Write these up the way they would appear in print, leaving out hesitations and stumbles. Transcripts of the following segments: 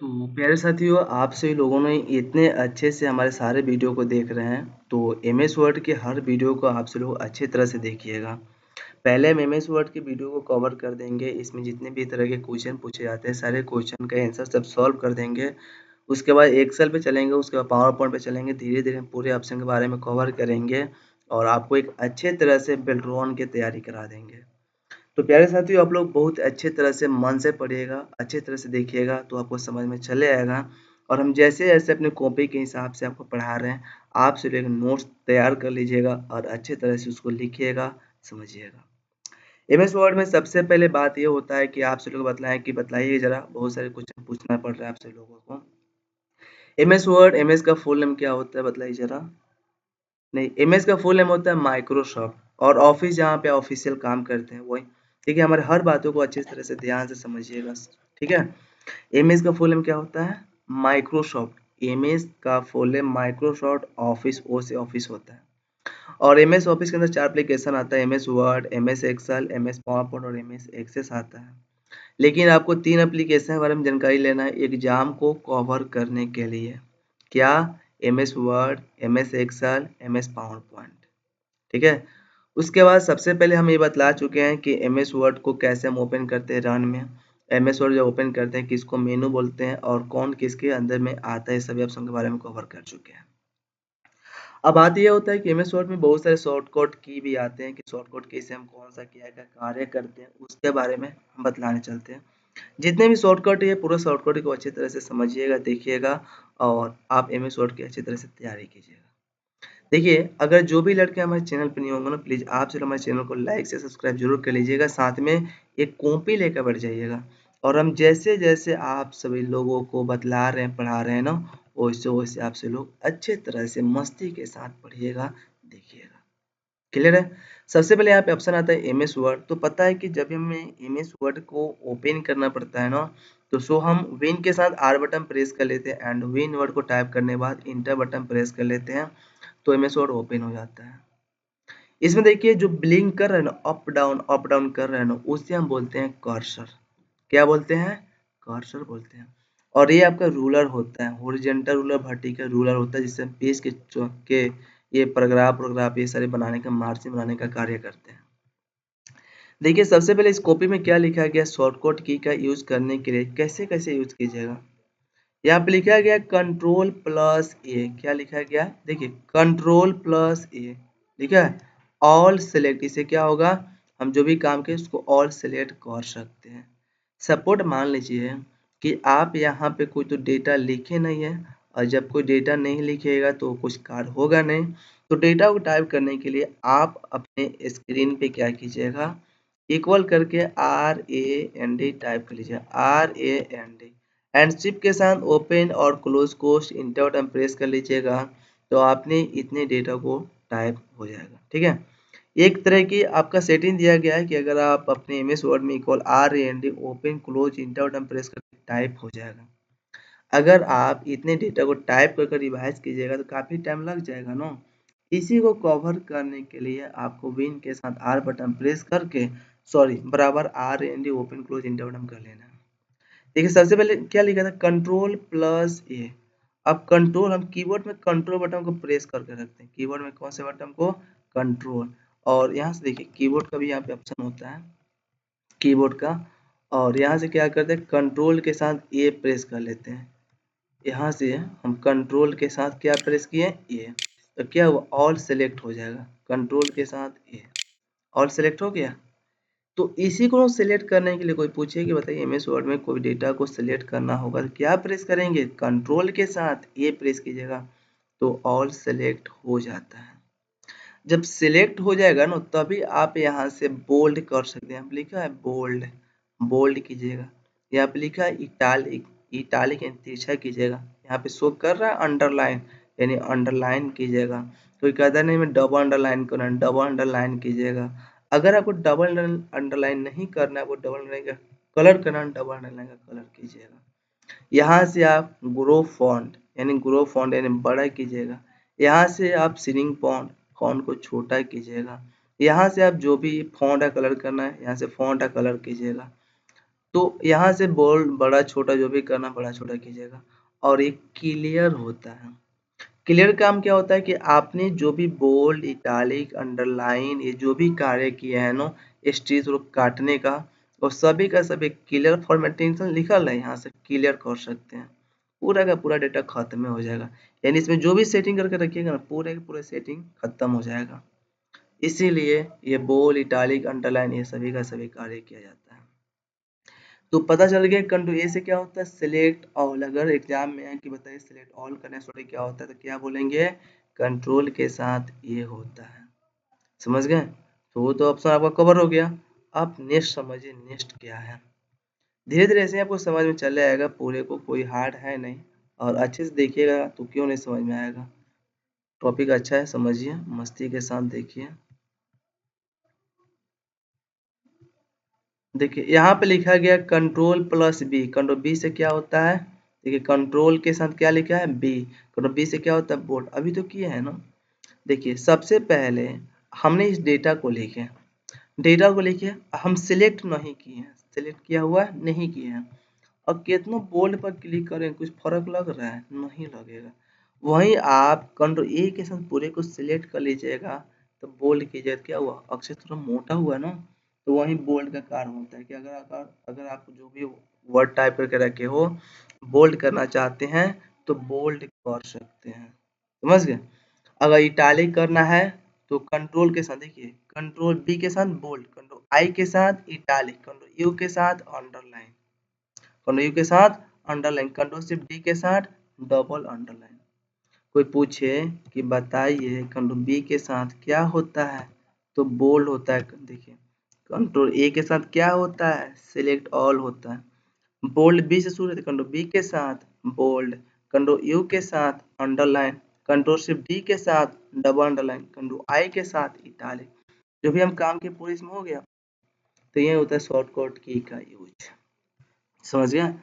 तो प्यारे साथियों, आप सभी लोगों ने इतने अच्छे से हमारे सारे वीडियो को देख रहे हैं, तो एमएस वर्ड के हर वीडियो को आप सभी लोग अच्छी तरह से देखिएगा। पहले हम एमएस वर्ड के वीडियो को कवर कर देंगे, इसमें जितने भी तरह के क्वेश्चन पूछे जाते हैं, सारे क्वेश्चन का आंसर सब सॉल्व कर देंगे। उसके बाद एक्सेल पे चलेंगे, उसके बाद पावर पॉइंट पे चलेंगे, धीरे-धीरे हम पूरे ऑप्शन के बारे में कवर करेंगे और आपको एक अच्छे तरह से बेल्ट्रॉन की तैयारी करा देंगे। तो प्यारे साथियों, आप लोग बहुत अच्छे तरह से मन से पढ़िएगा, अच्छे तरह से देखिएगा तो आपको समझ में चले आएगा। और हम जैसे-जैसे अपने कॉपी के हिसाब से आपको पढ़ा रहे हैं, आप सिर्फ एक नोट्स तैयार कर लीजिएगा और अच्छे तरह से उसको लिखिएगा, समझिएगा। एमएस वर्ड में सबसे पहले बात ये होता है कि आप सभी लोग बताइए ज़रा, बहुत सारे क्वेश्चन पूछना पड़ रहा है आप सभी लोगों को। एमएस वर्ड, एमएस का फुल नेम क्या होता है बताइए ज़रा? नहीं, एमएस का फुल नेम होता है माइक्रोसॉफ्ट और ऑफिस जहाँ पे ऑफिशियल काम करते हैं वही। ठीक है, हमारे हर बातों को अच्छी तरह से ध्यान से समझिएगा। ठीक है, एमएस का फुल नेम क्या होता है? माइक्रोसॉफ्ट। एमएस का फुल नेम माइक्रोसॉफ्ट ऑफिस, ओ से ऑफिस होता है। और एमएस ऑफिस के अंदर 4 एप्लीकेशन आता है, MS Word, MS Excel, MS PowerPoint और एमएस एक्सेस आता है। लेकिन आपको 3 एप्लीकेशन के बारे में जानकारी लेना है एग्जाम को कवर करने के लिए। क्या? MS Word, MS Excel, MS PowerPoint. ठीक है, उसके बाद सबसे पहले हम ये बतला चुके हैं कि एमएस वर्ड को कैसे हम ओपन करते हैं रन में। एमएस वर्ड जब ओपन करते हैं किसको मेनू बोलते हैं और कौन किसके अंदर में आता है, सभी ऑप्शन के बारे में कवर कर चुके हैं। अब बात ये होता है कि एमएस वर्ड में बहुत सारे शॉर्टकट की भी आते हैं कि शॉर्टकट की से हम कौन सा क्या क्या कार्य करते हैं, उसके बारे में हम बतलाने चलते हैं। जितने भी शॉर्टकट है पूरा शॉर्टकट को अच्छी तरह से समझिएगा, देखिएगा और आप एमएस वर्ड की अच्छी तरह से तैयारी कीजिएगा। देखिए, अगर जो भी लड़के हमारे चैनल पे नहीं होंगे ना, प्लीज़ आप सिर्फ हमारे चैनल को लाइक से सब्सक्राइब जरूर कर लीजिएगा, साथ में एक कॉपी लेकर बैठ जाइएगा। और हम जैसे-जैसे आप सभी लोगों को बतला रहे हैं, पढ़ा रहे हैं ना, वैसे-वैसे आप सभी लोग अच्छे तरह से मस्ती के साथ पढ़िएगा, देखिएगा। क्लियर है? सबसे पहले यहाँ पे ऑप्शन आता है एमएस वर्ड। तो पता है कि जब भी हमें एमएस वर्ड को ओपन करना पड़ता है ना, तो सो हम विन के साथ आर बटन प्रेस कर लेते हैं एंड विन वर्ड को टाइप करने के बाद इंटर बटन प्रेस कर लेते हैं, तो एमएस वर्ड ओपन हो जाता है। इसमें देखिए जो ब्लिंक कर रहा है ना, अप डाउन कर रहा है ना, उसे हम बोलते हैं कर्सर। क्या बोलते हैं? कर्सर बोलते हैं। और ये आपका रूलर होता है, हॉरिजॉन्टल रूलर, वर्टिकल रूलर होता है, जिससे हम पेज के ये पैराग्राफ ये सारे बनाने का, मार्जिन बनाने का कार्य करते हैं। देखिए सबसे पहले इस कॉपी में क्या लिखा गया, शॉर्टकट की का यूज करने के लिए कैसे कैसे यूज कीजिएगा। यहाँ पे लिखा गया कंट्रोल प्लस ए। क्या लिखा गया? देखिए कंट्रोल प्लस ए लिखा है, ऑल सेलेक्ट। इसे क्या होगा, हम जो भी काम करें उसको ऑल सेलेक्ट कर सकते हैं। सपोर्ट मान लीजिए कि आप यहाँ पे कोई तो डेटा लिखे नहीं है, और जब कोई डेटा नहीं लिखेगा तो कुछ कार्य होगा नहीं। तो डेटा को टाइप करने के लिए आप अपने स्क्रीन पे क्या कीजिएगा, इक्वल करके RAND टाइप कर लीजिए, RAND एंड शिफ्ट के साथ ओपन और क्लोज कोस्ट इंटर बटन प्रेस कर लीजिएगा, तो आपने इतने डेटा को टाइप हो जाएगा। ठीक है, एक तरह की आपका सेटिंग दिया गया है कि अगर आप अपने एमएस वर्ड में equal RAND open close inter button press करके टाइप हो जाएगा। अगर आप इतने डेटा को टाइप कर रिवाइज कीजिएगा तो काफ़ी टाइम लग जाएगा ना। इसी को कवर करने के लिए आपको विन के साथ आर बटन प्रेस करके, सॉरी, बराबर RAND open close inter button कर लेना है। देखिए सबसे पहले क्या लिखा था, कंट्रोल प्लस ए। अब कंट्रोल, हम कीबोर्ड में कंट्रोल बटन को प्रेस करके रखते हैं, कीबोर्ड में कौन से बटन को, कंट्रोल। और यहाँ से देखिए कीबोर्ड का भी यहाँ पे ऑप्शन होता है, कीबोर्ड का। और यहाँ से क्या करते हैं, कंट्रोल के साथ ए प्रेस कर लेते हैं। यहाँ से हम कंट्रोल के साथ क्या प्रेस किए, ए, तो क्या हुआ, ऑल सेलेक्ट हो जाएगा। कंट्रोल के साथ ए, ऑल सेलेक्ट हो गया। तो इसी को सिलेक्ट करने के लिए कोई पूछे कि बताइए एमएस वर्ड में कोई डेटा को सिलेक्ट करना होगा तो क्या प्रेस करेंगे, कंट्रोल के साथ ए प्रेस कीजिएगा, तो ऑल सेलेक्ट हो जाता है। जब सिलेक्ट हो जाएगा ना, तभी आप यहाँ से बोल्ड कर सकते हैं। लिखा है बोल्ड, बोल्ड कीजिएगा। यहाँ पे लिखा है इटालिक, इटालिक यानी तिरछा कीजिएगा। यहाँ पे शो कर रहा है अंडरलाइन, यानी अंडरलाइन कीजिएगा। कोई कहता नहीं मैं डबल अंडरलाइन करना है, डबल अंडरलाइन कीजिएगा। अगर आपको डबल अंडरलाइन नहीं करना है, वो डबल अंडरलाइन का कलर करना है, डबल अंडरलाइन का कलर कीजिएगा। यहाँ से आप ग्रो फॉन्ट यानी बड़ा कीजिएगा। यहाँ से आप सीलिंग फॉन्ट को छोटा कीजिएगा। यहाँ से आप जो भी फॉन्ट का कलर करना है, यहाँ से फॉन्ट का कलर कीजिएगा। तो यहाँ से बोल्ड बड़ा छोटा जो भी करना बड़ा छोटा कीजिएगा। और एक क्लियर होता है। क्लियर काम क्या होता है कि आपने जो भी बोल्ड, इटालिक, अंडरलाइन ये जो भी कार्य किए हैं ना स्ट्रीक थ्रू काटने का, वो सभी का सभी क्लियर फॉर्मेटिंग लिखल है, यहाँ से क्लियर कर सकते हैं। पूरा का पूरा डेटा खत्म हो जाएगा। यानी इसमें जो भी सेटिंग करके रखिएगा ना पूरे का पूरा सेटिंग खत्म हो जाएगा। इसीलिए ये बोल्ड, इटालिक, अंडरलाइन ये सभी का सभी कार्य किया जाता है। तो पता चल गया कंट्रोल ए से क्या होता है, सिलेक्ट ऑल। अगर एग्जाम में है कि बताइए सिलेक्ट ऑल करने से क्या होता है तो क्या बोलेंगे, कंट्रोल के साथ ये होता है। समझ गए? तो वो तो ऑप्शन आपका कवर हो गया। अब नेक्स्ट समझिए, नेक्स्ट क्या है। धीरे धीरे ऐसे आपको समझ में चले आएगा, पूरे को कोई हार्ड है नहीं, और अच्छे से देखिएगा तो क्यों नहीं समझ में आएगा। टॉपिक अच्छा है, समझिए, मस्ती के साथ देखिए। देखिए यहाँ पे लिखा गया control plus B. Control B से क्या होता है, देखिए कंट्रोल के साथ क्या लिखा है, बी। कंट्रोल बी से क्या होता है, बोर्ड। अभी तो किए है ना। देखिए सबसे पहले हमने इस डेटा को लिखे, डेटा को लिखे, हम सिलेक्ट नहीं किए हैं, सिलेक्ट किया हुआ नहीं किए हैं। अब कितना बोल्ड पर क्लिक करें, कुछ फर्क लग रहा है, नहीं लगेगा। वहीं आप कंट्रोल ए के साथ पूरे को सिलेक्ट कर लीजिएगा तो बोल्ड कीजिए, क्या हुआ, अक्षर थोड़ा मोटा हुआ ना, तो वहीं बोल्ड का कार्य होता है कि अगर आप जो भी वर्ड टाइप करके रखे हो बोल्ड करना चाहते हैं तो बोल्ड कर सकते हैं। समझ गए? अगर इटालिक करना है तो कंट्रोल के साथ, देखिए कंट्रोल बी के साथ बोल्ड, कंट्रोल आई के साथ इटालिक, कंट्रोल यू के साथ अंडरलाइन, कंट्रोल यू के साथ अंडरलाइन, कंट्रोल शिफ्ट डी के साथ डबल अंडरलाइन। कोई पूछे कि बताइए कंट्रोल बी के साथ क्या होता है तो बोल्ड होता है। देखिए कंट्रोल ए के साथ क्या होता है, सिलेक्ट ऑल होता है। बोल्ड बी से शुरू होता है, कंट्रोल बी के साथ बोल्ड, कंट्रोल यू के साथ अंडरलाइन, कंट्रोल शिफ्ट डी के साथ डबल अंडरलाइन, कंट्रोल आई के साथ इटालिक। जो भी हम काम के पूरे इसमें हो गया। तो ये होता है शॉर्टकट की का यूज। समझ गया?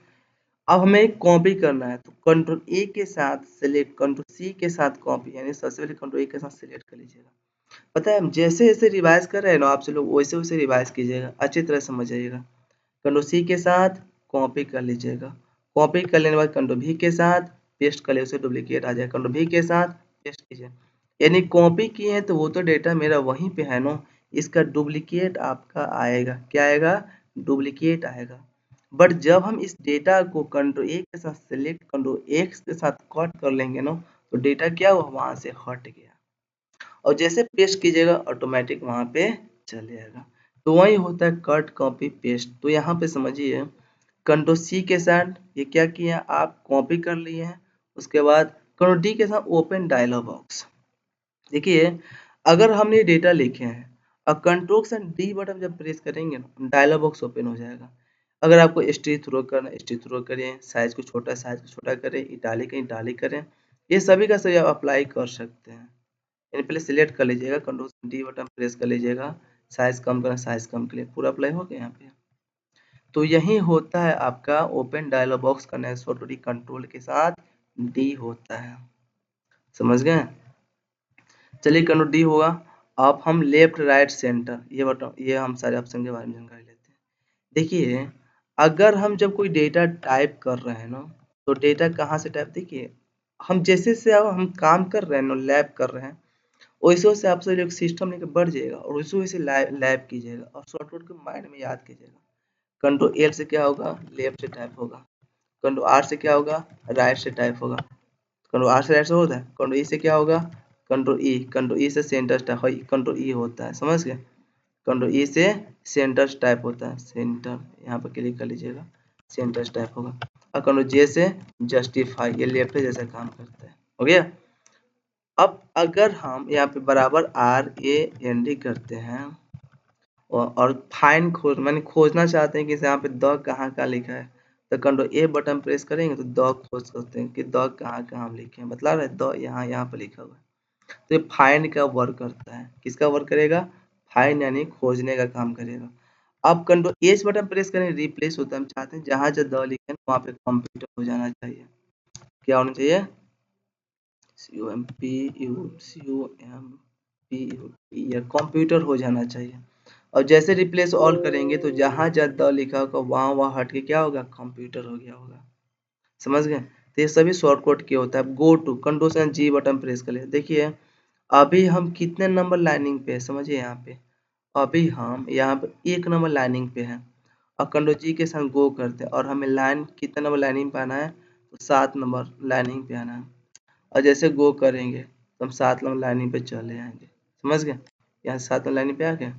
अब हमें कॉपी करना है तो कंट्रोल ए के साथ सिलेक्ट, कंट्रोल सी के साथ कॉपी, यानी सबसे पहले कंट्रोल ए के साथ सिलेक्ट कर लीजिएगा। पता है हम जैसे जैसे रिवाइज कर रहे हैं ना आपसे लोग, वैसे वैसे रिवाइज कीजिएगा, अच्छी तरह समझ जाइएगा। कंट्रोल सी के साथ कॉपी कर लीजिएगा, कॉपी कर लेने के बाद कंट्रोल भी के साथ पेस्ट कर ले, उसे डुप्लीकेट आ जाएगा, कंट्रोल भी के साथ पेस्ट कीजिए। यानी कॉपी किए हैं तो वो तो डेटा मेरा वहीं पे है ना, इसका डुप्लीकेट आपका आएगा, क्या आएगा, डुप्लीकेट आएगा। बट जब हम इस डेटा को कंट्रोल ए के साथ सिलेक्ट, कंट्रोल एक्स के साथ कट कर लेंगे ना, तो डेटा क्या हुआ, वहां से हट गया, और जैसे पेस्ट कीजिएगा ऑटोमेटिक वहां पे चले जाएगा। तो वही होता है कट कॉपी पेस्ट। तो यहाँ पे समझिए कंट्रोल सी के साथ ये क्या किया, आप कॉपी कर लिए हैं, उसके बाद कंट्रोल डी के साथ ओपन डायलॉग बॉक्स। देखिए अगर हमने डेटा लिखे हैं और कंट्रोल से डी बटन जब प्रेस करेंगे ना डायलॉग बॉक्स ओपन हो जाएगा। अगर आपको स्ट्रीक थ्रो करना स्ट्रीक थ्रो करें, साइज को छोटा करें, इटालिक इटालिक करें, ये सभी का सभी आप अप्लाई कर सकते हैं। यानी पहले सिलेक्ट कर लीजिएगा, कंट्रोल डी बटन प्रेस कर लीजिएगा, साइज कम करना साइज कम के लिए पूरा अप्लाई हो गया यहाँ पे। तो यही होता है आपका ओपन डायलॉग बॉक्स करना है ऑटोमेटिकली कंट्रोल के साथ डी होता है। समझ गए? चलिए कंट्रोल डी होगा। अब हम लेफ्ट राइट सेंटर ये बटन, ये हम सारे ऑप्शन के बारे में जानकारी लेते हैं। देखिए अगर हम जब कोई डेटा टाइप कर रहे हैं ना, तो डेटा कहाँ से टाइप, देखिए हम जैसे से अब हम काम कर रहे हैं ना, लैब कर रहे हैं, वैसे वैसे आपसे एक सिस्टम लेके बढ़ जाएगा और वैसे वैसे लैब कीजिएगा और शॉर्टकट को माइंड में याद कीजिएगा। कंट्रोल एल से क्या होगा, लेफ्ट से टाइप होगा, कंट्रोल आर से क्या होगा, राइट से टाइप होगा, कंट्रोल आर से राइट से होता है, कंट्रोल ई से क्या होगा, कंट्रोल ई से सेंटर टाइप, कंट्रोल ई होता है, समझ गए? कंट्रोल ई से सेंटर टाइप होता है, सेंटर यहाँ पर क्लिक कर लीजिएगा, सेंटर टाइप होगा। और कंट्रोल जे से जस्टिफाई, ये लेफ्ट जैसा काम करता है। हो गया? अब अगर हम यहाँ पे बराबर RAND करते हैं और फाइंड खोज माने खोजना चाहते हैं कि यहाँ पे द कहाँ लिखा है, तो कंट्रोल ए बटन प्रेस करेंगे तो द खोज सकते हैं कि द कहाँ हम लिखे हैं, बतला रहे द यहाँ पे लिखा हुआ है। तो ये फाइंड का वर्क करता है, किसका वर्क करेगा, फाइंड यानी खोजने का काम करेगा। अब कंट्रोल एच बटन प्रेस करें रिप्लेस होता है, हम चाहते हैं जहाँ जहाँ द लिखे वहाँ पे कंप्यूटर हो जाना चाहिए, क्या होना चाहिए, COMP या कंप्यूटर हो जाना चाहिए। और जैसे रिप्लेस ऑल करेंगे तो जहाँ द लिखा होगा वहाँ वहाँ हट के क्या होगा, कंप्यूटर हो गया होगा। समझ गए? तो ये सभी शॉर्टकट की होता है। Go to control G button press कर ले। देखिए अभी हम कितने नंबर लाइनिंग पे है, समझिए यहाँ पे अभी हम यहाँ पे 1 नंबर लाइनिंग पे है और कंट्रोल जी के साथ गो करते हैं और हमें लाइन कितने नंबर लाइनिंग पे आना है, तो 7 नंबर लाइनिंग पे आना है। और जैसे गो करेंगे तो हम 7 नंबर लाइनिंग पे चले आएंगे। समझ गए? यहाँ 7 नंबर लाइनिंग पे आ गए।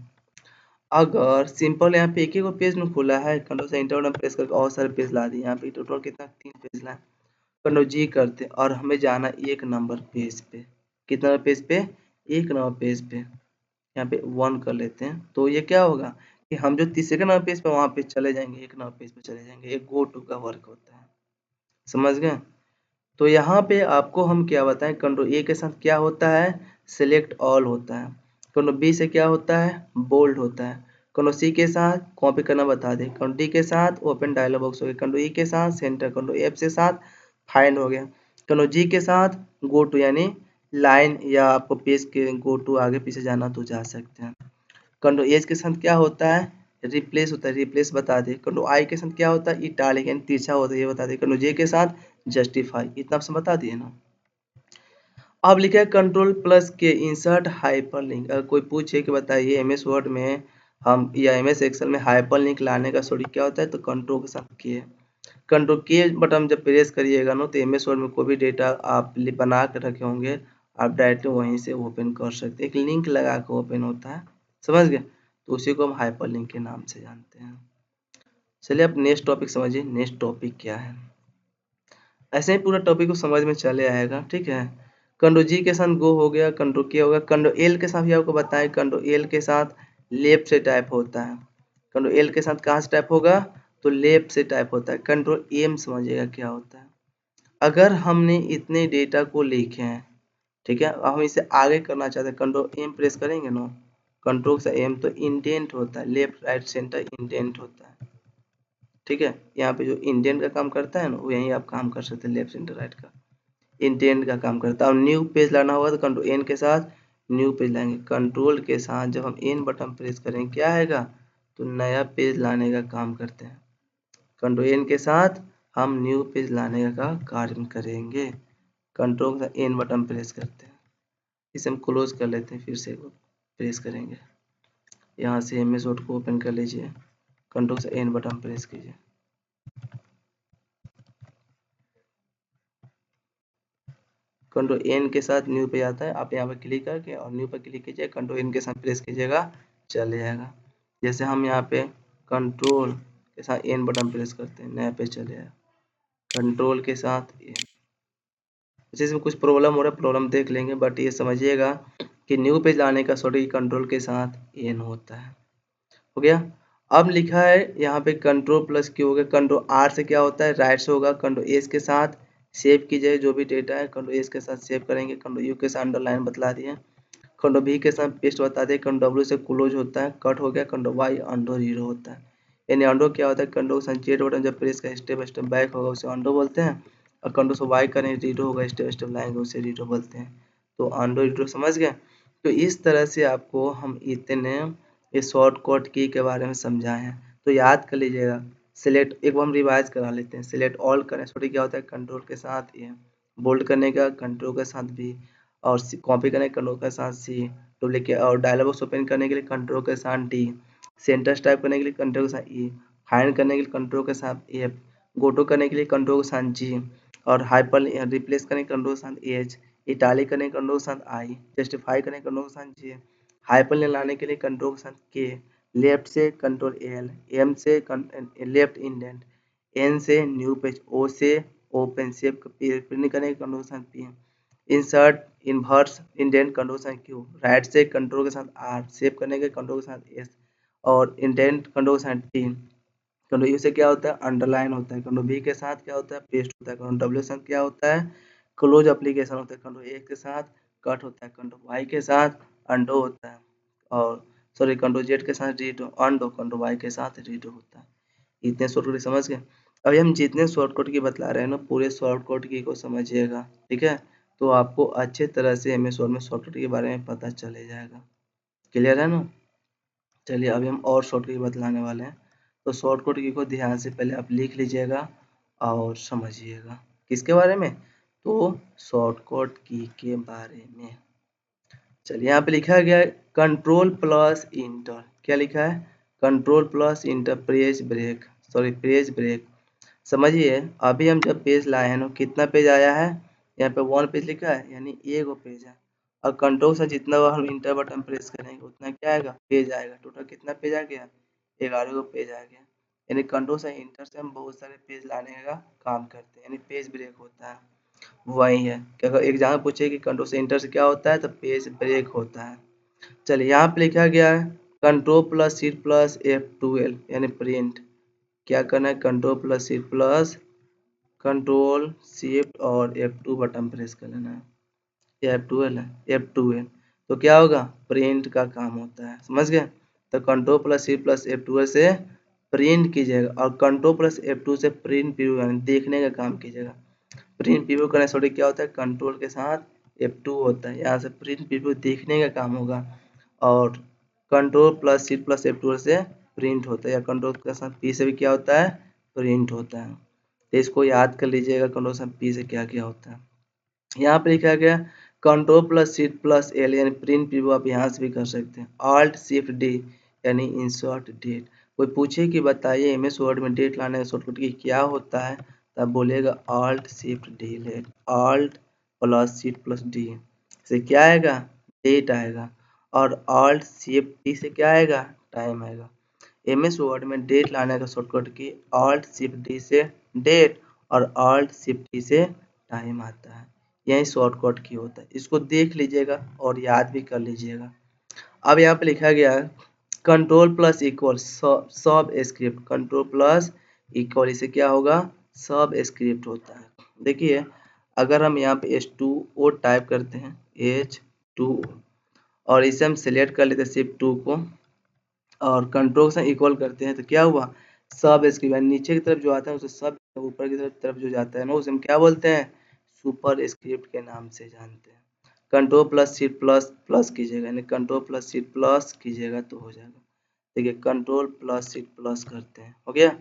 अगर सिंपल यहाँ पे एक ही पेज में खुला है, कंट्रोल से इंटर बटन प्रेस करके और सारे पेज ला दिए। यहाँ पे टोटल कितना 3 पेज लाए। कंट्रोल जी करते और हमें जाना 1 नंबर पेज पे। कितना नंबर पेज पे? 1 नंबर पेज पे। यहाँ पे 1 कर लेते हैं तो ये क्या होगा कि हम जो तीसरे नंबर पेज पे वहाँ पे चले जाएंगे, 1 नंबर पेज पे चले जाएंगे। एक गो टू का वर्क होता है। समझ गए? तो यहाँ पे आपको हम क्या बताएं, कंट्रोल ए के साथ क्या होता है, सिलेक्ट ऑल होता है। कंट्रोल बी से क्या होता है, बोल्ड होता है। कंट्रोल सी के साथ कॉपी करना बता दे। कंट्रोल डी के साथ ओपन डायलॉग बॉक्स हो गया। कंट्रोल ई के साथ सेंटर। कंट्रोल एफ से साथ फाइंड हो गया। कंट्रोल जी के साथ गो टू यानी लाइन या आपको पेज के गो टू आगे पीछे जाना तो जा सकते हैं। कंट्रोल एच के साथ क्या होता है, रिप्लेस होता है, रिप्लेस बता दे। कंट्रोल आई के साथ क्या होता है, इटालिक यानी तिरछा होता है, ये बता दे। कंट्रोल जे के साथ जस्टिफाई, इतना आपसे बता दिए ना। अब लिखा है कंट्रोल प्लस के इंसर्ट हाइपरलिंक। अगर कोई पूछे कि बताइए एमएस वर्ड में हम या एमएस एक्सेल में हाइपरलिंक लाने का सॉरी क्या होता है, तो कंट्रोल के साथ के। कंट्रोल के बटन जब प्रेस करिएगा ना तो एमएस वर्ड में कोई भी डेटा आप बना कर रखे होंगे आप डायरेक्टली वहीं से ओपन कर सकते हैं। एक लिंक लगा कर ओपन होता है। समझ गए? तो उसी को हम हाइपरलिंक के नाम से जानते हैं। चलिए अब नेक्स्ट टॉपिक समझिए। नेक्स्ट टॉपिक क्या है, ऐसे ही पूरा टॉपिक को समझ में चले आएगा। ठीक है, कंट्रोल जी के साथ गो हो गया। कंट्रोल के होगा। कंट्रोल एल के साथ भी आपको बताएं, कंट्रोल एल के साथ लेफ्ट से टाइप होता है। कंट्रोल एल के साथ कहाँ से टाइप होगा, तो लेफ्ट से टाइप होता है। कंट्रोल एम समझिएगा क्या होता है। अगर हमने इतने डेटा को लिखे हैं, ठीक है, हम इसे आगे करना चाहते हैं, कंट्रोल एम प्रेस करेंगे ना, कंट्रोल से एम, तो इंडेंट होता है, लेफ्ट राइट सेंटर इंडेंट होता है। ठीक है, यहाँ पे जो इंडेंट का काम करता है ना वो यहीं आप काम कर सकते हैं, लेफ्ट सेंटर राइट का इंडेंट का काम करता है। और न्यू पेज लाना होगा तो कंट्रोल एन के साथ न्यू पेज लाएंगे। कंट्रोल के साथ जब हम एन बटन प्रेस करेंगे क्या आएगा, तो नया पेज लाने का काम करते हैं। कंट्रोल एन के साथ हम न्यू पेज लाने का कार्य करेंगे। कंट्रोल का एन बटन प्रेस करते हैं। इसे हम क्लोज कर लेते हैं, फिर से प्रेस करेंगे। यहाँ से एम एस वर्ड को ओपन कर लीजिए। कंट्रोल से एन बटन प्रेस कीजिए। कंट्रोल एन के साथ न्यू पे आता है, आप यहाँ पर क्लिक करके और न्यू पर क्लिक कीजिए। कंट्रोल एन के साथ प्रेस कीजिएगा, चले जाएगा। जैसे हम यहाँ पे कंट्रोल के साथ एन बटन प्रेस करते हैं, नया पे चले जाएगा। कंट्रोल के साथ एन, इसमें कुछ प्रॉब्लम हो रहा है, प्रॉब्लम देख लेंगे, बट ये समझिएगा कि न्यू पेज लाने का सॉरी कंट्रोल के साथ एन होता है। हो गया। अब लिखा है यहाँ पे कंट्रोल प्लस क्यू हो गया। कंट्रोल आर से क्या होता है, राइट से होगा। कंट्रोल एस के साथ सेव कीजिए जो भी डेटा है, कंट्रोल एस के साथ सेव करेंगे। कंट्रोल यू के साथ अंडरलाइन बतला दिए। कंट्रोल बी के साथ पेस्ट बता दिए। कंट्रोल डब्ल्यू से क्लोज होता है, कट हो गया। कंट्रोल वाई अंडो जीरो होता है। यानी अंडो क्या होता है, कंट्रोल से जेड बटन जब प्रेस का स्टेप स्टेप बैक होगा उसे अंडो बोलते हैं, और कंट्रोल से वाई करें रीडो होगा, स्टेप स्टेप लाएंगे उसे रीडो बोलते हैं। तो अंडो रीडो समझ गए। तो इस तरह से आपको हम इतने इस शॉर्टकट की के बारे में समझाए हैं, तो याद कर लीजिएगा। सिलेक्ट एक बार हम रिवाइज करा लेते हैं। सिलेक्ट ऑल करें सॉरी क्या होता है, कंट्रोल के साथ ये बोल्ड करने का, कंट्रोल के साथ भी, और कॉपी करने कंट्रोल के साथ सी, डुप्लीकेट और डायलॉग बॉक्स ओपन करने के लिए कंट्रोल के साथ डी, सेंटर टाइप करने के लिए कंट्रोल के साथ ई, फाइंड करने के लिए कंट्रोल के साथ एफ, गोटो करने के लिए कंट्रोल के साथ जी, और हाइपर रिप्लेस करने के कंट्रोल के साथ एच, इटालिक करने के कंट्रोल के साथ आई, जस्टिफाई करने के कंट्रोल के साथ जे, हाइपरलिंक लाने के लिए कंट्रोल के साथ के, लेफ्ट से कंट्रोल एल, एम से लेफ्ट इंडेंट, एन से न्यू पेज, ओ से ओपन सेव प्रिंट करने के कंट्रोल के साथ P, insert inverse indent control के साथ क्यू, राइट से कंट्रोल के साथ आर, सेव करने के कंट्रोल के साथ एस, और इंडेंट कंट्रोल के साथ टी। कंट्रोल यू से क्या होता है, अंडरलाइन होता है। कंट्रोल बी के साथ क्या होता है, पेस्ट होता है। कंट्रोल डब्ल्यू के साथ क्या होता है, क्लोज एप्लीकेशन होता है। कंट्रोल ए के साथ कट होता है। कंट्रोल वाई के साथ अंडो होता है, और सॉरी कंट्रोल जेड के साथ रीड अंडो, कंट्रोल वाई के साथ रीड होता है। इतने शॉर्टकट समझ गए। अभी हम जितने शॉर्टकट की बतला रहे हैं ना पूरे शॉर्टकट की को समझिएगा, ठीक है, तो आपको अच्छे तरह से एमएस वर्ड में शॉर्टकट के बारे में पता चले जाएगा। क्लियर है ना? चलिए अभी हम और शॉर्टकट बतलाने वाले हैं। तो शॉर्टकट की को ध्यान से पहले आप लिख लीजिएगा और समझिएगा। किसके बारे में? तो शॉर्टकट की के बारे में। चलिए यहाँ पे लिखा गया है कंट्रोल प्लस इंटर। क्या लिखा है? Control plus enter press break, sorry press break. समझिए अभी हम जब पेज लाए हैं ना, कितना पेज आया है? यहाँ पे 1 पेज लिखा है, यानी एगो पेज है। और कंट्रोल से जितना बार हम इंटर बटन प्रेस करेंगे उतना क्या आएगा? पेज आएगा। टोटल कितना पेज आ गया? 11 गो पेज आ गया। यानी कंट्रोल से इंटर से हम बहुत सारे पेज लाने का काम करते हैं, यानी पेज ब्रेक होता है। वही है कि अगर एग्जाम पूछे कि कंट्रोल से इंटर से क्या होता है, तो पेज ब्रेक होता है। चलिए यहाँ पे लिखा गया है control plus Shift plus F12 यानी प्रिंट। क्या करना है? Control plus Shift plus control shift और F2 बटन प्रेस कर लेना है। ये F12 है, F12 तो क्या होगा? प्रिंट का काम होता है। समझ गए? तो control plus Shift plus F12 से प्रिंट कीजिएगा और कंट्रोल प्लस F2 से प्रिंट प्रीव्यू यानी देखने का काम कीजिएगा। प्रिंट प्रीव्यू करने से क्या होता है? कंट्रोल के साथ F2 होता है, यहाँ से प्रिंट प्रीव्यू देखने का काम होगा। और control plus Shift plus F2 से प्रिंट होता है, या कंट्रोल के साथ P से भी क्या होता है? प्रिंट होता है। तो इसको याद कर लीजिएगा, कंट्रोल से P से क्या क्या होता है। यहाँ पे लिखा गया control plus Shift plus L यानी प्रिंट प्रीव्यू आप यहाँ से भी कर सकते हैं। ऑल्ट शिफ्ट D यानी इंसर्ट डेट। कोई पूछे कि बताइए MS वर्ड में डेट लाने का शॉर्टकट की क्या होता है, तब बोलेगा ऑल्ट शिफ्ट डी लेट। Alt plus Shift plus D से क्या आएगा? डेट आएगा। और ऑल्ट शिफ्ट डी से क्या आएगा? टाइम आएगा। MS वर्ड में डेट लाने का शॉर्टकट की ऑल्ट शिफ्ट डी से डेट और ऑल्ट शिफ्ट डी से टाइम आता है। यही शॉर्टकट की होता है। इसको देख लीजिएगा और याद भी कर लीजिएगा। अब यहाँ पे लिखा गया है कंट्रोल प्लस इक्वल सब स्क्रिप्ट। कंट्रोल प्लस इक्वल इसे क्या होगा? सब स्क्रिप्ट होता है। देखिए अगर हम यहाँ पे H2O टाइप करते हैं, H2O, और इसे हम सिलेक्ट कर लेते हैं शिफ्ट 2 को और कंट्रोल से इक्वल करते हैं, तो क्या हुआ? सब स्क्रिप्ट यानी नीचे की तरफ जो आता है उसे सब, ऊपर की तरफ जो जाता है ना उसे हम क्या बोलते हैं? सुपर स्क्रिप्ट के नाम से जानते हैं। Control plus Shift plus plus कीजिएगा, यानी कंट्रोल प्लस शिफ्ट प्लस कीजिएगा तो हो जाएगा। देखिए कंट्रोल प्लस शिफ्ट प्लस करते हैं, हो गया,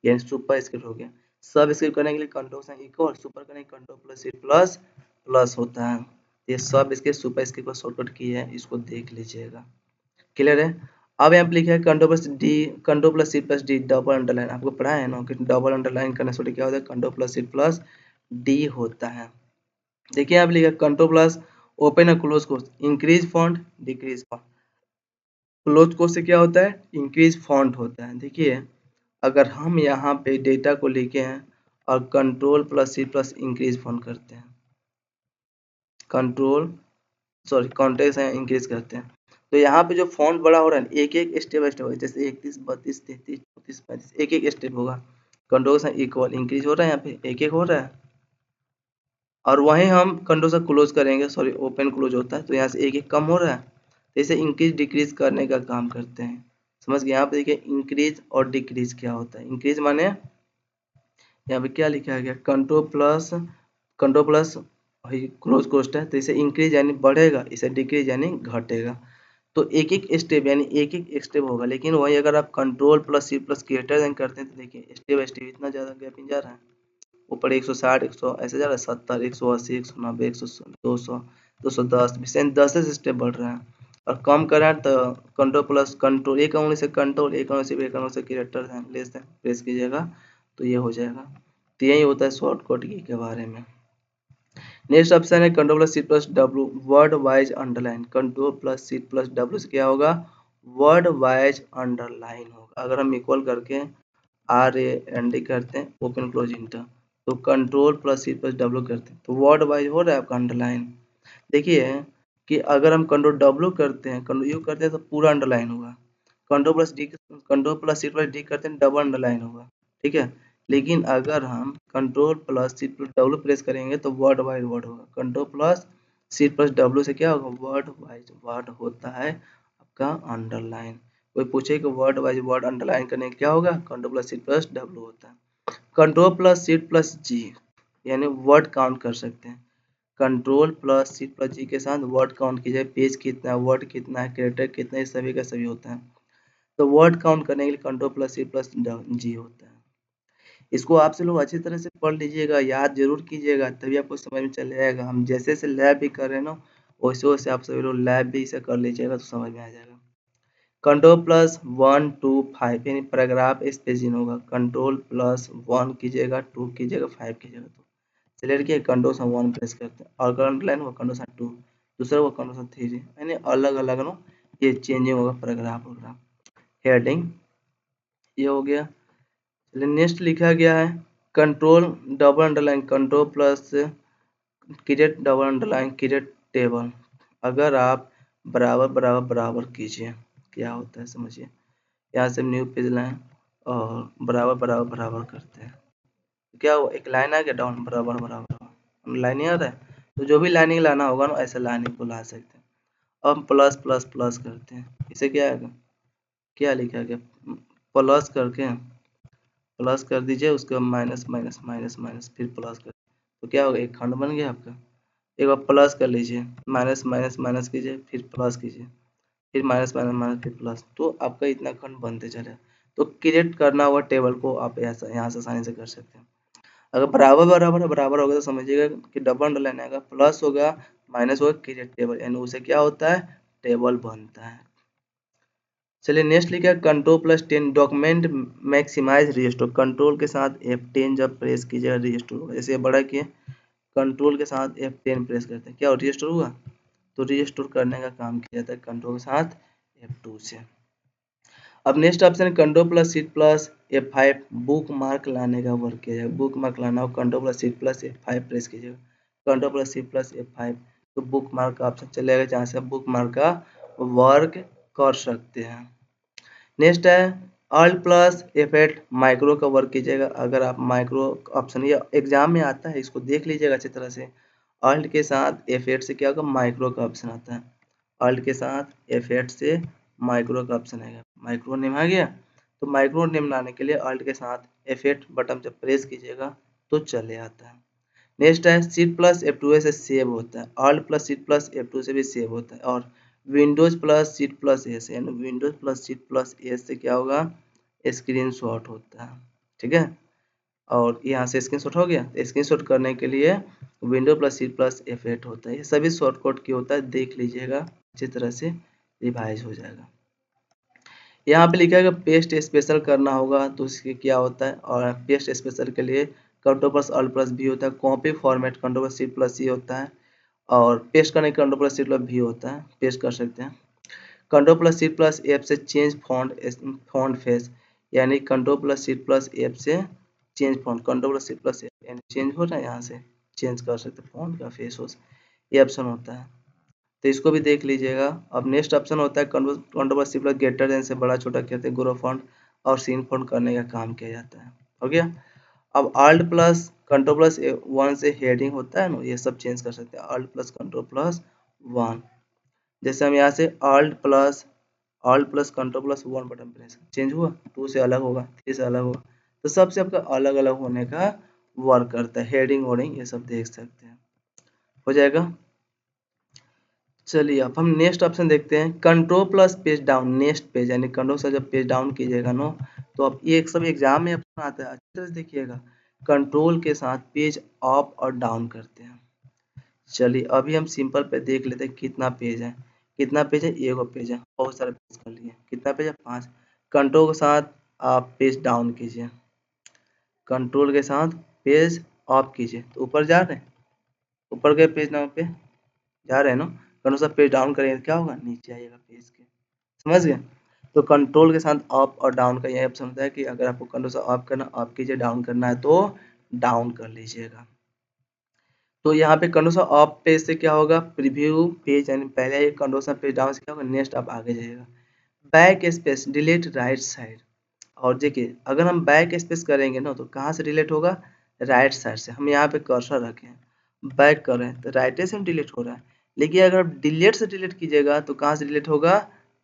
यानी सुपर स्क्रिप्ट हो गया। सब स्क्रिप्ट करने के लिए कंट्रोल से इक्वल, सुपर करने के control plus Shift plus plus होता है। ये सब इसके सुपर स्क्रिप्ट का शॉर्टकट की है, इसको देख लीजिएगा। क्लियर है? अब यहाँ पे लिखा है control plus D, control plus सी प्लस डी डबल अंडरलाइन। आपको पढ़ा है ना कि डबल अंडरलाइन करने से क्या होता है? कंट्रोल प्लस सी प्लस डी होता है। देखिए यहाँ पे लिखा है कंट्रोल प्लस ओपन और क्लोज कोर्स, increase font decrease font. Close कोर्स से क्या होता है? इंक्रीज फॉन्ट होता है। देखिए अगर हम यहाँ पे डेटा को लिखे हैं और कंट्रोल प्लस सी प्लस इंक्रीज फॉन्ट करते हैं, कंट्रोल सॉरी कॉन्टेक्स्ट है इंक्रीज करते हैं, तो यहाँ पे जो फॉन्ट बड़ा हो रहा है एक एक स्टेप बाय स्टेप होगा, जैसे 31 32 33 34 35 एक एक स्टेप होगा। कंट्रोल से इक्वल इंक्रीज हो रहा है, यहाँ पे एक एक हो रहा है। और वहीं हम कंट्रोल से क्लोज करेंगे, सॉरी ओपन क्लोज होता है, तो यहाँ से एक एक कम हो रहा है। तो इसे इंक्रीज डिक्रीज करने का काम करते हैं। समझ गए? यहाँ पे देखिए इंक्रीज और डिक्रीज क्या होता है। इंक्रीज माने यहाँ पे क्या लिखा गया? कंट्रोल प्लस क्लोज कोस्ट है, तो इसे इंक्रीज यानी बढ़ेगा, इसे डिक्रीज यानी घटेगा। तो एक एक स्टेप यानी एक एक स्टेप होगा। लेकिन वही अगर आप कंट्रोल प्लस सी प्लस ग्रेटर देन करते हैं तो देखिए स्टेप बाय स्टेप इतना ज़्यादा गैपिंग जा रहा है। ऊपर 160 100 ऐसे जा रहा है, 70 180 190 100 200 210 10 से स्टेप बढ़ रहा है। और कम करें तो कंट्रोल प्लस कंट्रोल, एक उंगली से कंट्रोल, एक उंगली से एक उंगली से greater than less than press कीजिएगा तो ये हो जाएगा। तो यही होता है शॉर्टकट की के बारे में। नेक्स्ट ऑप्शन है control plus shift plus W word wise underline. Control plus shift plus W से क्या होगा? वर्ड वाइज अंडरलाइन होगा। अगर हम इक्वल करके RAND करते हैं ओपन क्लोज इंटर, तो control plus shift plus W करते हैं तो वर्ड वाइज हो रहा है आपका अंडरलाइन। देखिए कि अगर हम कंट्रोल डब्ल्यू करते हैं, कंट्रोल यू करते हैं तो पूरा अंडरलाइन होगा। Control plus shift plus D करते हैं डबल अंडरलाइन होगा, ठीक है। लेकिन अगर हम कंट्रोल प्लस सी प्लस डब्ल्यू प्रेस करेंगे तो वर्ड वाइज वर्ड होगा। कंट्रोल प्लस सी प्लस डब्ल्यू से क्या होगा? वर्ड वाइज वर्ड होता है आपका अंडरलाइन। कोई पूछे कि वर्ड वाइज वर्ड अंडरलाइन करने क्या होगा? कंट्रोल प्लस सी प्लस डब्ल्यू होता है। कंट्रोल प्लस सी प्लस जी यानी वर्ड काउंट कर सकते हैं। कंट्रोल प्लस सी प्लस जी के साथ वर्ड काउंट कीजिए, पेज कितना है, वर्ड कितना है, कैरेक्टर कितना है, सभी का सभी होता है। तो वर्ड काउंट करने के लिए कंट्रोल प्लस सी प्लस जी होता है। इसको आपसे लोग अच्छी तरह से पढ़ लीजिएगा, याद जरूर कीजिएगा, तभी आपको समझ में चल जाएगा। हम जैसे जैसे लैब भी कर रहे हैं ना, वैसे वैसे आप सभी लोग लैब भी इसे कर लीजिएगा तो समझ में आ जाएगा। कंट्रोल प्लस 1 2 5 यानी पैराग्राफ स्पेसिंग होगा। कंट्रोल प्लस 1 कीजिएगा, 2 कीजिएगा, 5 कीजिएगा। तो सिलेक्ट किया, कंट्रोल सा 1 प्रेस करते हैं और करंट लाइन वो कंट्रोल सा 2, दूसरा वो कंट्रोल सा 3, यानी अलग अलग नो ये चेंजिंग होगा पैराग्राफ वगैरह। हेडिंग ये हो गया। चलिए नेक्स्ट लिखा गया है control double underline control plus create double underline create table. अगर आप बराबर बराबर बराबर कीजिए, क्या होता है समझिए। यहाँ से न्यू पेज लाइन और बराबर बराबर बराबर करते हैं, क्या वो एक लाइन आ गया डाउन बराबर बराबर लाइनिंग आ रहा है। तो जो भी लाइनिंग लाना होगा ना ऐसे लाइनिंग को ला सकते हैं। अब प्लस प्लस प्लस करते हैं, इसे क्या आएगा, क्या लिखा गया, प्लस करके प्लस कर दीजिए, उसके बाद माइनस माइनस माइनस माइनस फिर प्लस कर, तो क्या होगा एक खंड बन गया आपका। एक बार प्लस कर लीजिए, माइनस माइनस माइनस कीजिए फिर प्लस कीजिए, फिर माइनस माइनस माइनस फिर प्लस, तो आपका इतना खंड बनते चले। तो क्रिएट करना हुआ टेबल को आप यहाँ से आसानी से कर सकते हैं। अगर बराबर बराबर बराबर होगा तो समझिएगा कि डबल अंडरलाइन आएगा, प्लस होगा माइनस होगा क्रिएट टेबल, यानी उसे क्या होता है टेबल बनता है। चलिए नेक्स्ट लिखा है control plus 10 document maximize restore. Control के साथ F10 जब प्रेस कीजिएगा रिस्टोर होगा। जैसे बड़ा किए कंट्रोल के साथ F10 प्रेस करते हैं, क्या रिस्टोर हुआ, तो रिस्टोर करने का काम किया जाता है कंट्रोल के साथ F2 से। अब नेक्स्ट ऑप्शन है control plus shift plus F5 bookmark लाने का वर्क किया जाएगा। बुक मार्क लाना हो control plus shift plus F5 press कीजिएगा, control plus shift plus F5, तो बुक मार्क का ऑप्शन चलेगा जहाँ से आप बुक मार्क का वर्क कर सकते हैं। नेक्स्ट है अल्ट प्लस F8 माइक्रो का वर्क कीजिएगा। अगर आप माइक्रो ऑप्शन ये एग्जाम में आता है, इसको देख लीजिएगा अच्छी तरह से। अल्ट के साथ F8 से क्या होगा माइक्रो का ऑप्शन आता है, अल्ट के साथ F8 से माइक्रो का ऑप्शन आएगा, माइक्रो नेम आ गया। तो माइक्रो नेम लाने के लिए अल्ट के साथ F8 बटन जब प्रेस कीजिएगा तो चले आता है। नेक्स्ट है सीट प्लस F2 से सेव होता है, alt plus shift plus F2 से भी सेव होता है, और Windows plus shift plus S यानी Windows plus shift plus S से क्या होगा स्क्रीनशॉट होता है, ठीक है। और यहाँ से स्क्रीनशॉट हो गया, स्क्रीनशॉट करने के लिए window plus shift plus F8 होता है। ये सभी शॉर्टकट की होता है, देख लीजिएगा अच्छी तरह से रिवाइज हो जाएगा। यहाँ पे लिखा है पेस्ट स्पेशल करना होगा तो उसके क्या होता है, और पेस्ट स्पेशल के लिए कंट्रोल प्लस अल्ट प्लस भी होता है, कॉपी फॉर्मेट कंट्रोल प्लस सी प्लस सी होता है, और पेस्ट करने के कंट्रोल प्लस सी प्लस भी होता है, पेस्ट कर सकते हैं। कंट्रोल प्लस सी प्लस एफ से चेंज फॉन्ट फेस, यानी कंट्रोल प्लस सी प्लस एफ से चेंज फॉन्ट, कंट्रोल प्लस सी प्लस एफ यानी चेंज हो रहा है, यहाँ से चेंज कर सकते हैं फॉन्ट का फेस हो, ये ऑप्शन होता है, तो इसको भी देख लीजिएगा। अब नेक्स्ट ऑप्शन होता है कंट्रोल प्लस सी प्लस ग्रेटर देन से बड़ा छोटा कहते हैं ग्रो फॉन्ट और सीन फॉन्ट करने का काम किया जाता है, हो गया। अब अल्ट प्लस कंट्रोल प्लस 1 से हेडिंग होता है ना, ये सब चेंज कर सकते हैं, अल्ट प्लस कंट्रोल प्लस 1। जैसे हम यहाँ से Alt plus control plus 1 button press change हुआ, 2 से अलग होगा, 3 से अलग होगा, तो सबसे आपका अलग अलग होने का वर्क करता है। हेडिंग वोडिंग ये सब देख सकते हैं, हो जाएगा। चलिए अब हम नेक्स्ट ऑप्शन देखते हैं control plus page down next page, यानी कंट्रोल से जब पेज डाउन कीजिएगा नो, तो अब ये एक सब एग्जाम में ऑप्शन आता है, अच्छी तरह से देखिएगा। कंट्रोल के साथ पेज अप और डाउन करते हैं। चलिए अभी हम सिंपल पे देख लेते हैं कितना पेज है, कितना पेज है, एगो पेज है, बहुत सारे पेज कर लिए, कितना पेज है 5। कंट्रोल के साथ आप पेज डाउन कीजिए, कंट्रोल के साथ पेज अप कीजिए, तो ऊपर जा रहे हैं, ऊपर के पेज नंबर पे जा रहे हैं ना, कंट्रोल से पेज डाउन करेंगे क्या होगा नीचे आइएगा पेज के, समझ गए। तो कंट्रोल के साथ अप और डाउन का यही ऑप्शन होता है कि अगर आपको कंट्रोल से अप करना अप कीजिए, डाउन करना है तो डाउन कर लीजिएगा। तो यहाँ पे कंट्रोल से अप पेज से क्या होगा प्रीव्यू पेज, यानी पहले कंट्रोल से पेज डाउन से क्या होगा नेक्स्ट आप आगे जाइएगा। Back space delete right side, और देखिए अगर हम बैक स्पेस करेंगे ना तो कहाँ से डिलीट होगा राइट साइड से। हम यहाँ पे कर्सर रखें बैक कर रहे हैं तो राइट से डिलीट हो रहा है, लेकिन अगर आप डिलीट से डिलीट कीजिएगा तो कहाँ से डिलीट होगा,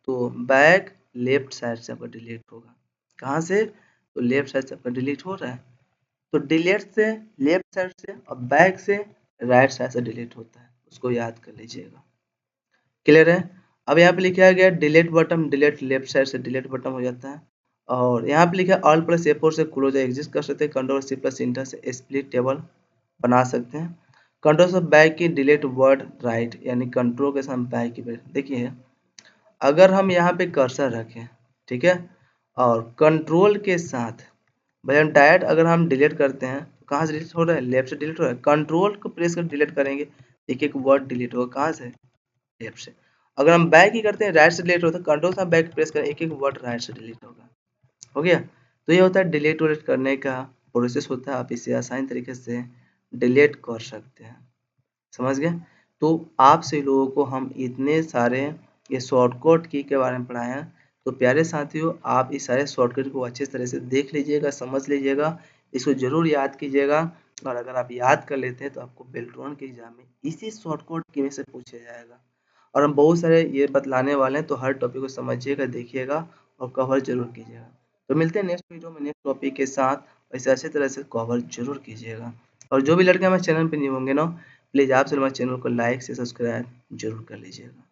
तो बैक लेफ्ट साइड से आपका डिलीट होगा। कहाँ से, तो लेफ्ट साइड से आपका डिलीट हो रहा है, तो डिलीट से लेफ्ट साइड से और बैक से राइट साइड से डिलीट होता है, उसको याद कर लीजिएगा, क्लियर है। अब यहाँ पे लिखा गया delete button, delete left side से डिलीट बटन हो जाता है। और यहाँ पे लिखा ऑल प्लस F4 से क्लोज एग्जिस्ट कर सकते हैं, कंट्रोल C प्लस इंटर से स्प्लिट टेबल बना सकते हैं। कंट्रोल से बैक की डिलीट वर्ड राइट, यानी कंट्रोल के साथ बैक की। देखिए अगर हम यहाँ पे कर्सर रखें, ठीक है, और कंट्रोल के साथ बटन डायरेक्ट अगर हम डिलीट करते हैं तो कहाँ से डिलीट हो रहा है, लेफ्ट से डिलीट हो रहा है। कंट्रोल को प्रेस कर डिलीट करेंगे, एक एक वर्ड डिलीट होगा, कहाँ से, लेफ्ट से। अगर हम बैक ही करते हैं राइट से डिलीट होता है, कंट्रोल से बैक प्रेस करें, एक एक वर्ड राइट से डिलीट होगा। हो गया। तो ये होता है डिलीट उलीट करने का प्रोसेस होता है, आप इसे आसान तरीके से डिलीट कर सकते हैं, समझ गए। तो आपसे लोगों को हम इतने सारे ये शॉर्टकट की के बारे में पढ़ाए हैं। तो प्यारे साथियों, आप इस सारे शॉर्टकट को अच्छे तरह से देख लीजिएगा, समझ लीजिएगा, इसको जरूर याद कीजिएगा। और अगर आप याद कर लेते हैं तो आपको बेल्ट्रॉन के एग्जाम में इसी शॉर्टकट की में से पूछा जाएगा। और हम बहुत सारे ये बतलाने वाले हैं, तो हर टॉपिक को समझिएगा, देखिएगा और कवर जरूर कीजिएगा। तो मिलते हैं नेक्स्ट वीडियो में नेक्स्ट टॉपिक के साथ। इसे अच्छी तरह से कवर जरूर कीजिएगा। और जो भी लड़के हमारे चैनल पे न्यू होंगे ना, प्लीज़ आप सर हमारे चैनल को लाइक से सब्सक्राइब जरूर कर लीजिएगा।